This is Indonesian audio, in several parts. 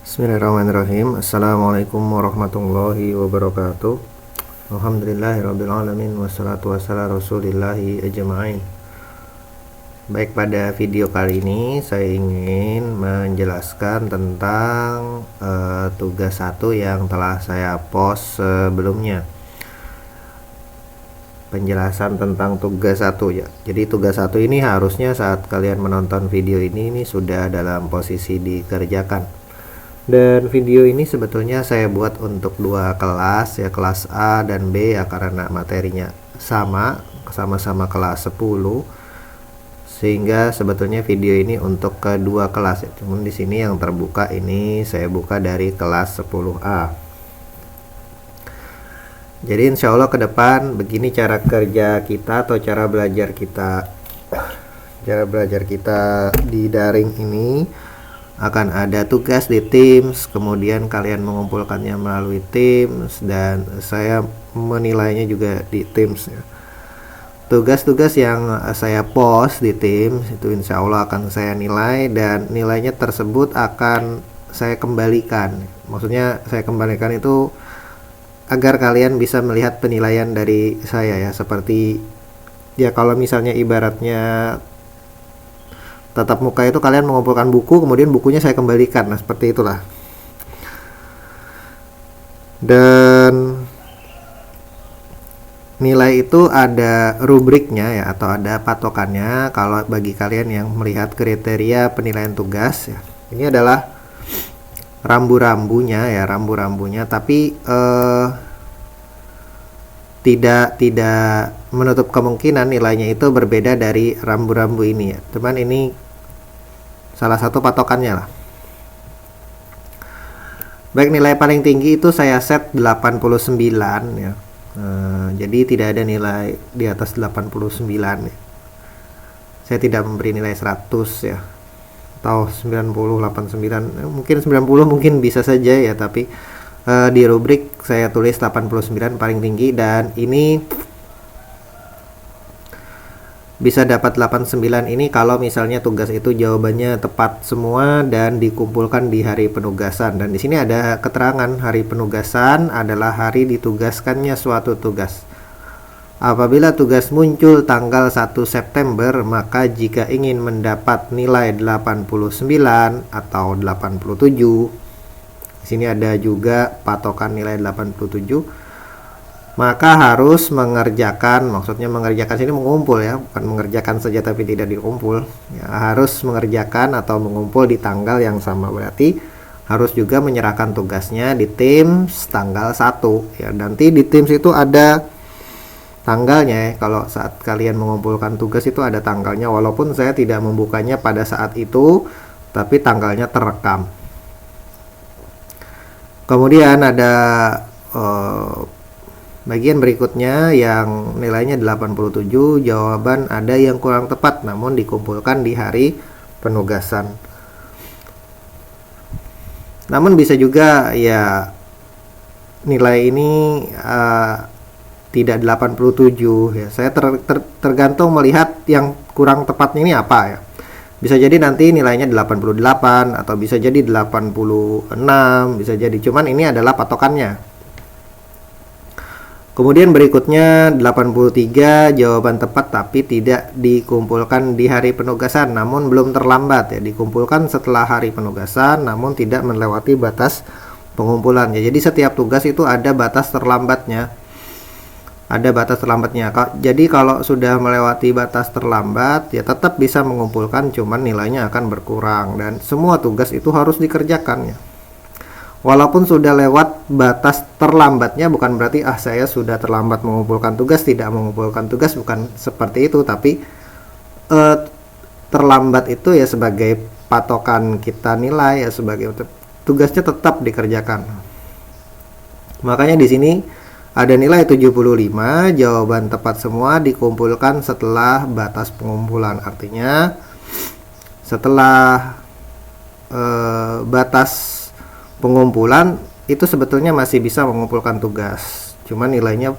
Bismillahirrahmanirrahim. Assalamualaikum warahmatullahi wabarakatuh. Alhamdulillahirrabbilalamin. Wassalatu wassalamu rasulillahi ajma'in. Baik, pada video kali ini saya ingin menjelaskan tentang tugas 1 yang telah saya post sebelumnya. Penjelasan tentang tugas 1 ya. Jadi tugas 1 ini harusnya saat kalian menonton video ini sudah dalam posisi dikerjakan. Dan video ini sebetulnya saya buat untuk dua kelas ya, kelas A dan B ya, karena materinya sama-sama kelas 10, sehingga sebetulnya video ini untuk kedua kelas ya. Cuman di sini yang terbuka ini saya buka dari kelas 10A. Jadi insya Allah ke depan begini cara kerja kita atau cara belajar kita di daring ini. Akan ada tugas di Teams, kemudian kalian mengumpulkannya melalui Teams, dan saya menilainya juga di Teams ya. Tugas-tugas yang saya post di Teams itu insya Allah akan saya nilai, dan nilainya tersebut akan saya kembalikan. Maksudnya saya kembalikan itu agar kalian bisa melihat penilaian dari saya ya, seperti ya kalau misalnya ibaratnya tatap muka itu kalian mengumpulkan buku, kemudian bukunya saya kembalikan. Nah, seperti itulah. Dan nilai itu ada rubriknya ya, atau ada patokannya. Kalau bagi kalian yang melihat kriteria penilaian tugas ya, ini adalah rambu-rambunya ya, tapi tidak menutup kemungkinan nilainya itu berbeda dari rambu-rambu ini ya. Cuman ini salah satu patokannya lah. Baik, nilai paling tinggi itu saya set 89 ya. Jadi tidak ada nilai di atas 89 ya. Saya tidak memberi nilai 100 ya, atau 90, 89, mungkin 90 mungkin bisa saja ya, tapi di rubrik saya tulis 89 paling tinggi, dan ini bisa dapat 89 ini kalau misalnya tugas itu jawabannya tepat semua dan dikumpulkan di hari penugasan. Dan di sini ada keterangan hari penugasan adalah hari ditugaskannya suatu tugas. Apabila tugas muncul tanggal 1 September, maka jika ingin mendapat nilai 89 atau 87, di sini ada juga patokan nilai 87, maka harus mengerjakan, maksudnya mengerjakan sini mengumpul ya, bukan mengerjakan saja tapi tidak dikumpul ya, harus mengerjakan atau mengumpul di tanggal yang sama. Berarti harus juga menyerahkan tugasnya di Teams tanggal 1 ya. Nanti di Teams itu ada tanggalnya ya. Kalau saat kalian mengumpulkan tugas itu ada tanggalnya, walaupun saya tidak membukanya pada saat itu, tapi tanggalnya terekam. Kemudian ada bagian berikutnya yang nilainya 87, jawaban ada yang kurang tepat namun dikumpulkan di hari penugasan. Namun bisa juga ya nilai ini tidak 87 ya. Saya tergantung melihat yang kurang tepatnya ini apa ya. Bisa jadi nanti nilainya 88 atau bisa jadi 86, bisa jadi, cuman ini adalah patokannya. Kemudian berikutnya 83, jawaban tepat tapi tidak dikumpulkan di hari penugasan, namun belum terlambat ya, dikumpulkan setelah hari penugasan namun tidak melewati batas pengumpulan ya. Jadi setiap tugas itu ada batas terlambatnya. Jadi kalau sudah melewati batas terlambat ya tetap bisa mengumpulkan, cuman nilainya akan berkurang, dan semua tugas itu harus dikerjakan ya. Walaupun sudah lewat batas terlambatnya, bukan berarti saya sudah terlambat mengumpulkan tugas, tidak mengumpulkan tugas, bukan seperti itu, tapi terlambat itu ya sebagai patokan kita nilai ya, sebagai tugasnya tetap dikerjakan. Makanya di sini ada nilai 75, jawaban tepat semua dikumpulkan setelah batas pengumpulan. Artinya setelah batas pengumpulan itu sebetulnya masih bisa mengumpulkan tugas, cuman nilainya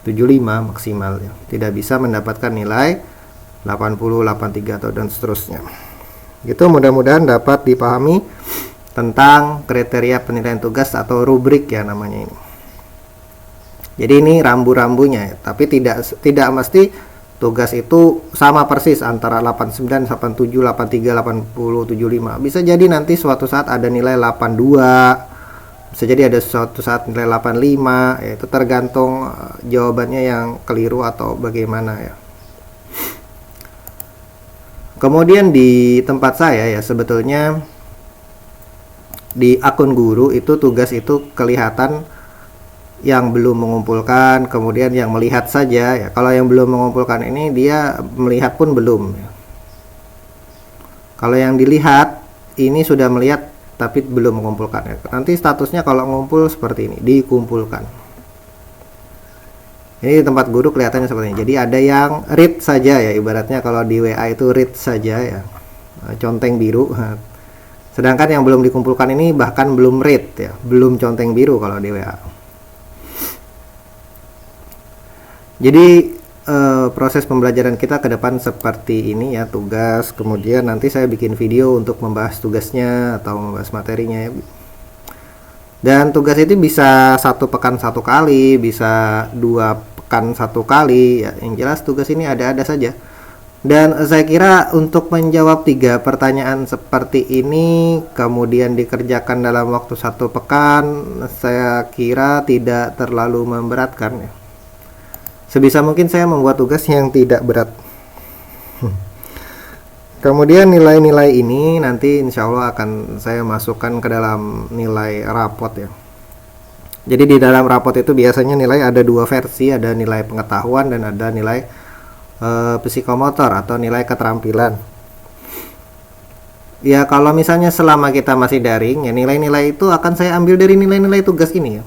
75 maksimal ya. Tidak bisa mendapatkan nilai 80, 83 atau dan seterusnya. Gitu, mudah-mudahan dapat dipahami. tentang kriteria penilaian tugas atau rubrik ya namanya ini. Jadi ini rambu-rambunya ya, tapi tidak mesti tugas itu sama persis antara 89, 87, 83, 80, 75. Bisa jadi nanti suatu saat ada nilai 82, bisa jadi ada suatu saat nilai 85, ya itu tergantung jawabannya yang keliru atau bagaimana ya. Kemudian di tempat saya ya, sebetulnya di akun guru itu tugas itu kelihatan yang belum mengumpulkan, kemudian yang melihat saja ya. Kalau yang belum mengumpulkan ini dia melihat pun belum ya. Kalau yang dilihat ini sudah melihat tapi belum mengumpulkan ya. Nanti statusnya kalau ngumpul seperti ini, dikumpulkan. Ini di tempat guru kelihatannya seperti ini. Jadi ada yang read saja ya, ibaratnya kalau di WA itu read saja ya, conteng biru. Sedangkan yang belum dikumpulkan ini bahkan belum read ya, belum conteng biru kalau di WA. Jadi proses pembelajaran kita ke depan seperti ini ya, tugas, kemudian nanti saya bikin video untuk membahas tugasnya atau membahas materinya ya. Dan tugas itu bisa 1 pekan 1 kali, bisa 2 pekan 1 kali ya. Yang jelas tugas ini ada-ada saja. Dan saya kira untuk menjawab 3 pertanyaan seperti ini kemudian dikerjakan dalam waktu 1 pekan, saya kira tidak terlalu memberatkan ya. Sebisa mungkin saya membuat tugas yang tidak berat. Kemudian nilai-nilai ini nanti insya Allah akan saya masukkan ke dalam nilai rapot ya. Jadi di dalam rapot itu biasanya nilai ada 2 versi, ada nilai pengetahuan dan ada nilai psikomotor atau nilai keterampilan. Ya kalau misalnya selama kita masih daring ya, nilai-nilai itu akan saya ambil dari nilai-nilai tugas ini ya.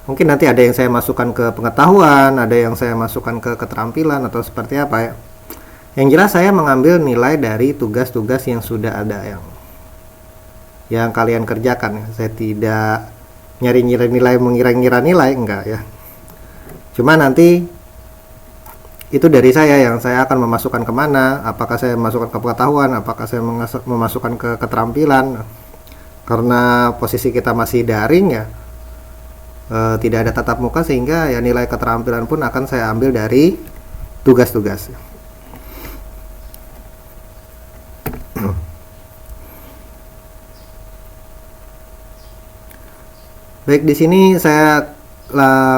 Mungkin nanti ada yang saya masukkan ke pengetahuan, ada yang saya masukkan ke keterampilan atau seperti apa ya. Yang jelas saya mengambil nilai dari tugas-tugas yang sudah ada yang kalian kerjakan ya. Saya tidak nyari nilai, mengira-ngira nilai, enggak ya. Cuma nanti itu dari saya yang saya akan memasukkan kemana, apakah saya memasukkan ke pengetahuan, apakah saya memasukkan ke keterampilan. Karena posisi kita masih daring ya, tidak ada tatap muka, sehingga ya nilai keterampilan pun akan saya ambil dari tugas-tugas. Baik, di sini saya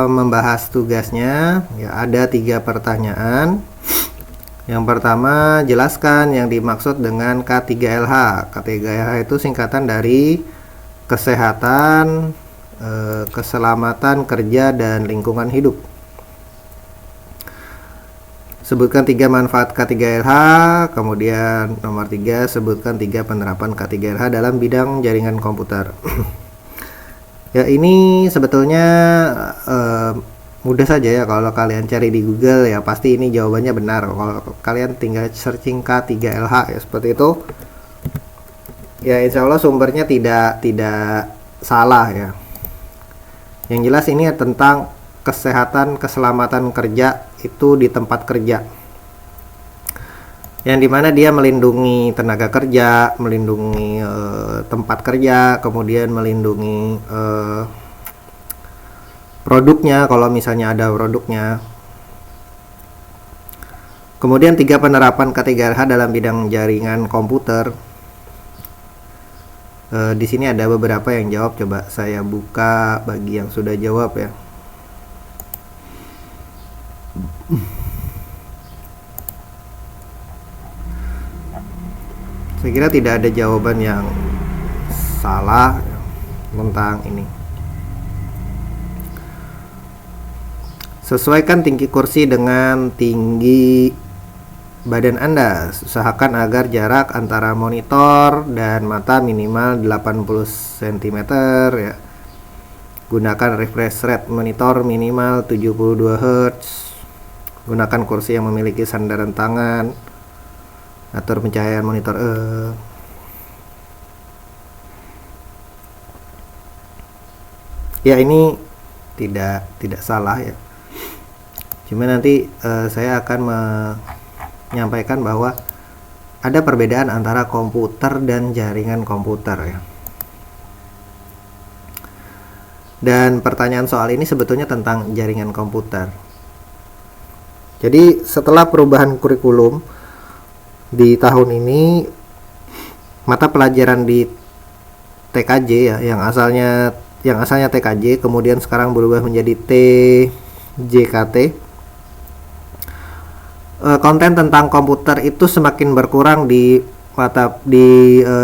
membahas tugasnya ya, ada 3 pertanyaan. Yang pertama, jelaskan yang dimaksud dengan K3LH. K3LH itu singkatan dari kesehatan, keselamatan kerja dan lingkungan hidup. Sebutkan 3 manfaat K3LH, kemudian nomor 3 sebutkan 3 penerapan K3LH dalam bidang jaringan komputer. Ya ini sebetulnya mudah saja ya, kalau kalian cari di Google ya pasti ini jawabannya benar. Kalau kalian tinggal searching K3LH ya seperti itu, ya insya Allah sumbernya tidak salah ya. Yang jelas ini tentang kesehatan, keselamatan kerja itu di tempat kerja, yang dimana dia melindungi tenaga kerja, melindungi tempat kerja, kemudian melindungi produknya kalau misalnya ada produknya. Kemudian 3 penerapan K3LH dalam bidang jaringan komputer. Di sini ada beberapa yang jawab, coba saya buka bagi yang sudah jawab ya. Saya kira tidak ada jawaban yang salah tentang ini. Sesuaikan tinggi kursi dengan tinggi badan Anda. Usahakan agar jarak antara monitor dan mata minimal 80 cm ya. Gunakan refresh rate monitor minimal 72 Hz. Gunakan kursi yang memiliki sandaran tangan. Atur pencahayaan monitor. Ya ini tidak salah ya. Cuma nanti saya akan menyampaikan bahwa ada perbedaan antara komputer dan jaringan komputer ya. Dan pertanyaan soal ini sebetulnya tentang jaringan komputer. Jadi setelah perubahan kurikulum di tahun ini, mata pelajaran di TKJ ya, yang asalnya TKJ kemudian sekarang berubah menjadi TJKT. Konten tentang komputer itu semakin berkurang di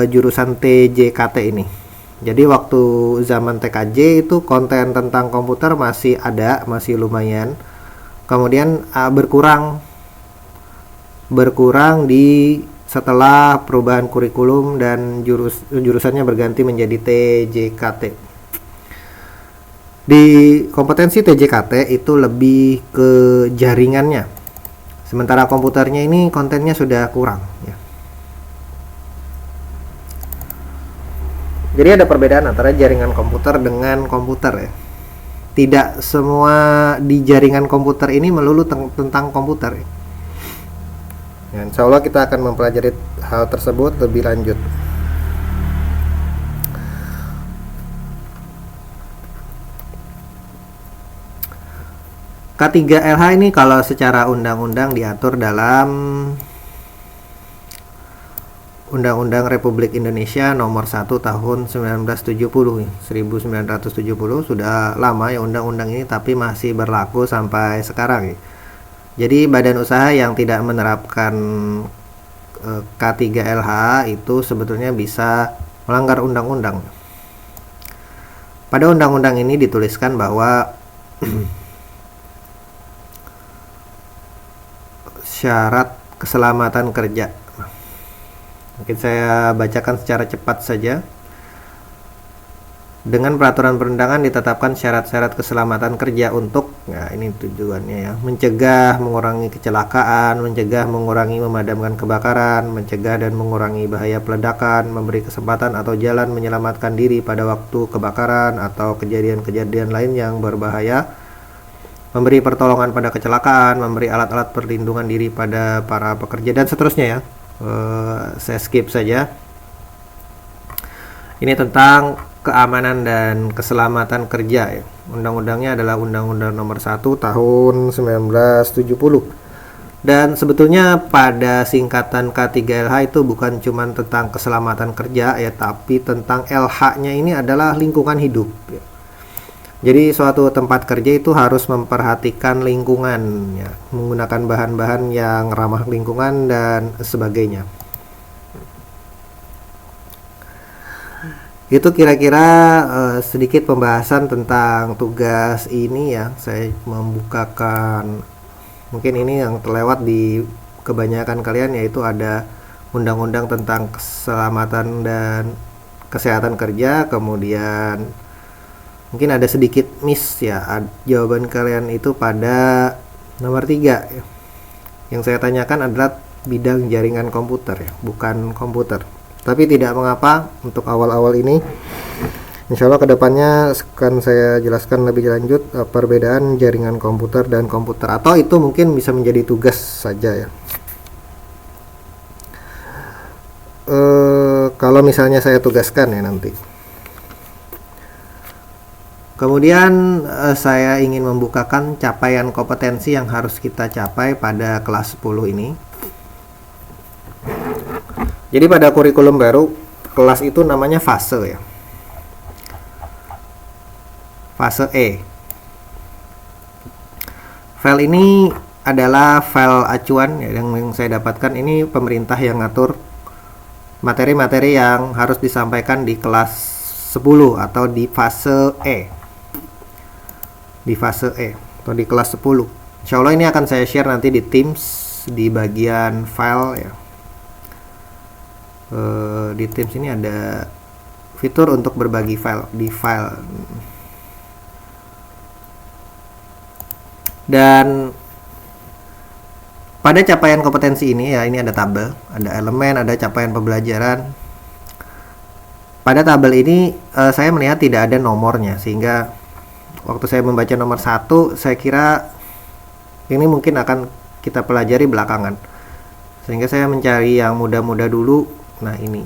jurusan TJKT ini. Jadi waktu zaman TKJ itu konten tentang komputer masih ada, masih lumayan. Kemudian berkurang di setelah perubahan kurikulum dan jurusannya berganti menjadi TJKT. Di kompetensi TJKT itu lebih ke jaringannya. Sementara komputernya ini kontennya sudah kurang ya. Jadi ada perbedaan antara jaringan komputer dengan komputer ya. Tidak semua di jaringan komputer ini melulu tentang komputer ya. Ya, insya Allah kita akan mempelajari hal tersebut lebih lanjut. K3LH ini kalau secara undang-undang diatur dalam Undang-Undang Republik Indonesia Nomor 1 Tahun 1970. Sudah lama ya undang-undang ini, tapi masih berlaku sampai sekarang ya. Jadi badan usaha yang tidak menerapkan K3LH itu sebetulnya bisa melanggar undang-undang. Pada undang-undang ini dituliskan bahwa syarat keselamatan kerja. Mungkin saya bacakan secara cepat saja. Dengan peraturan perundangan ditetapkan syarat-syarat keselamatan kerja untuk, nah ini tujuannya ya, mencegah, mengurangi kecelakaan, mencegah, mengurangi, memadamkan kebakaran, mencegah dan mengurangi bahaya peledakan, memberi kesempatan atau jalan menyelamatkan diri pada waktu kebakaran atau kejadian-kejadian lain yang berbahaya, memberi pertolongan pada kecelakaan, memberi alat-alat perlindungan diri pada para pekerja, dan seterusnya ya. Saya skip saja. Ini tentang keamanan dan keselamatan kerja ya. Undang-undangnya adalah Undang-Undang Nomor 1 Tahun 1970. Dan sebetulnya pada singkatan K3LH itu bukan cuma tentang keselamatan kerja ya, tapi tentang LH-nya ini adalah lingkungan hidup ya. Jadi suatu tempat kerja itu harus memperhatikan lingkungan ya, menggunakan bahan-bahan yang ramah lingkungan dan sebagainya. Itu kira-kira sedikit pembahasan tentang tugas ini ya. Saya membukakan, mungkin ini yang terlewat di kebanyakan kalian, yaitu ada undang-undang tentang keselamatan dan kesehatan kerja, kemudian mungkin ada sedikit miss ya, jawaban kalian itu pada nomor 3 ya. Yang saya tanyakan adalah bidang jaringan komputer ya, bukan komputer. Tapi tidak mengapa, untuk awal-awal ini insya Allah kedepannya akan saya jelaskan lebih lanjut perbedaan jaringan komputer dan komputer, atau itu mungkin bisa menjadi tugas saja ya. Kalau misalnya saya tugaskan ya nanti. Kemudian saya ingin membukakan capaian kompetensi yang harus kita capai pada kelas 10 ini. Jadi pada kurikulum baru, kelas itu namanya fase ya. Fase E. File ini adalah file acuan ya, yang saya dapatkan. Ini pemerintah yang ngatur materi-materi yang harus disampaikan di kelas 10 atau di fase E. Di fase E atau di kelas 10. Insya Allah ini akan saya share nanti di Teams di bagian file ya. Di Teams ini ada fitur untuk berbagi file di file. Dan pada capaian kompetensi ini ya, ini ada tabel, ada elemen, ada capaian pembelajaran. Pada tabel ini saya melihat tidak ada nomornya, sehingga waktu saya membaca nomor 1, saya kira ini mungkin akan kita pelajari belakangan, sehingga saya mencari yang mudah-mudah dulu. Nah, ini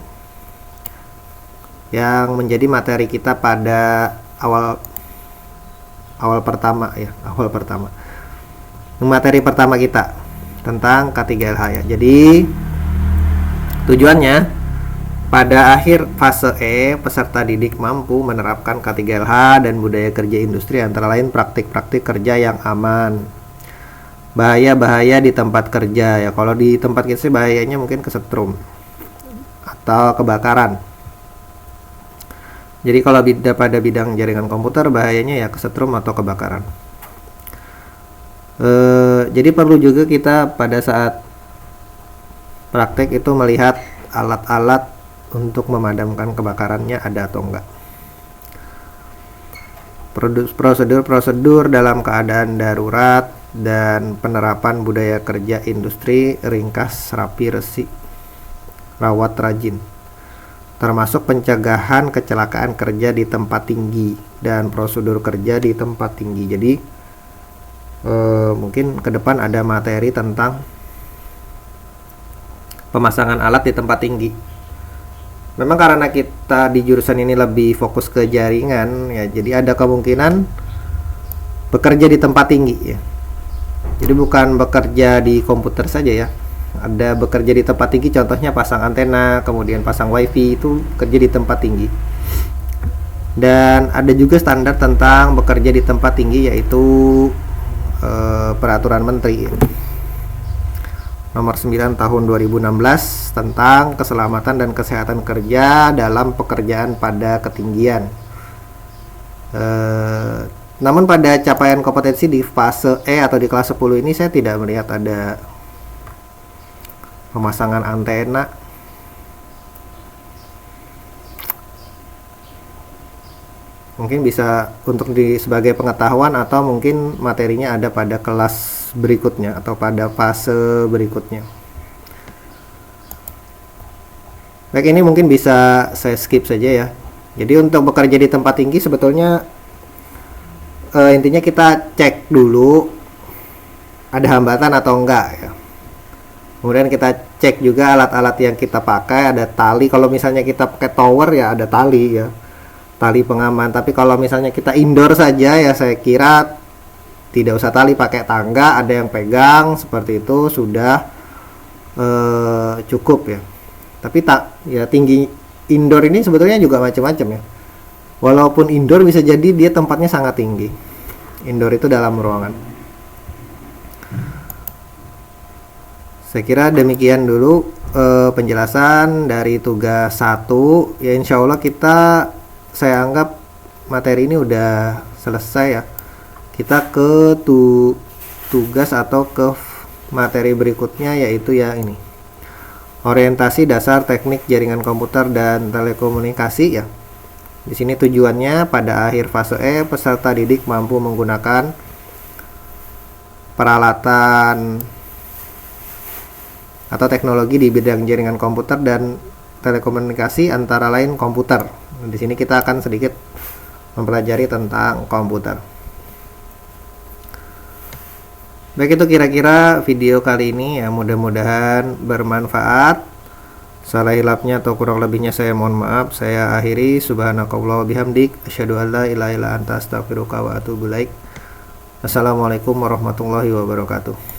yang menjadi materi kita pada awal awal pertama ya, awal pertama. Materi pertama kita tentang K3LH ya. Jadi tujuannya pada akhir fase E, peserta didik mampu menerapkan K3LH dan budaya kerja industri, antara lain praktik-praktik kerja yang aman. Bahaya-bahaya di tempat kerja ya. Kalau di tempat kita sih bahayanya mungkin kesetrum atau kebakaran. Jadi kalau pada bidang jaringan komputer bahayanya ya kesetrum atau kebakaran. Jadi perlu juga kita pada saat praktek itu melihat alat-alat untuk memadamkan kebakarannya ada atau enggak. Prosedur-prosedur dalam keadaan darurat dan penerapan budaya kerja industri ringkas, rapi, resi, rawat, rajin, termasuk pencegahan kecelakaan kerja di tempat tinggi dan prosedur kerja di tempat tinggi. Jadi mungkin ke depan ada materi tentang pemasangan alat di tempat tinggi. Memang karena kita di jurusan ini lebih fokus ke jaringan ya, jadi ada kemungkinan bekerja di tempat tinggi ya. Jadi bukan bekerja di komputer saja ya, ada bekerja di tempat tinggi, contohnya pasang antena, kemudian pasang wifi, itu kerja di tempat tinggi. Dan ada juga standar tentang bekerja di tempat tinggi, yaitu peraturan menteri nomor 9 tahun 2016 tentang keselamatan dan kesehatan kerja dalam pekerjaan pada ketinggian. Namun pada capaian kompetensi di fase E atau di kelas 10 ini saya tidak melihat ada pemasangan antena. Mungkin bisa untuk sebagai pengetahuan, atau mungkin materinya ada pada kelas berikutnya atau pada fase berikutnya. Baik, ini mungkin bisa saya skip saja ya. Jadi untuk bekerja di tempat tinggi sebetulnya intinya kita cek dulu ada hambatan atau enggak ya. Kemudian kita cek juga alat-alat yang kita pakai, ada tali. Kalau misalnya kita pakai tower ya ada tali ya, tali pengaman. Tapi kalau misalnya kita indoor saja ya, saya kira tidak usah tali, pakai tangga, ada yang pegang seperti itu sudah cukup ya. Tapi ya tinggi indoor ini sebetulnya juga macam-macam ya. Walaupun indoor bisa jadi dia tempatnya sangat tinggi. Indoor itu dalam ruangan. Saya kira demikian dulu penjelasan dari tugas 1 ya. Insya Allah saya anggap materi ini udah selesai ya. Kita ke tugas atau ke materi berikutnya, yaitu ya ini, orientasi dasar teknik jaringan komputer dan telekomunikasi ya. Di sini tujuannya pada akhir fase E, peserta didik mampu menggunakan peralatan atau teknologi di bidang jaringan komputer dan telekomunikasi, antara lain komputer. Di sini kita akan sedikit mempelajari tentang komputer. Baik, itu kira-kira video kali ini ya, mudah-mudahan bermanfaat. Salah hilapnya atau kurang lebihnya saya mohon maaf. Saya akhiri, subhanakallah bihamdik, asyhadu an la ilaha illa anta astaghfiruka wa atubu ilaik. Assalamualaikum warahmatullahi wabarakatuh.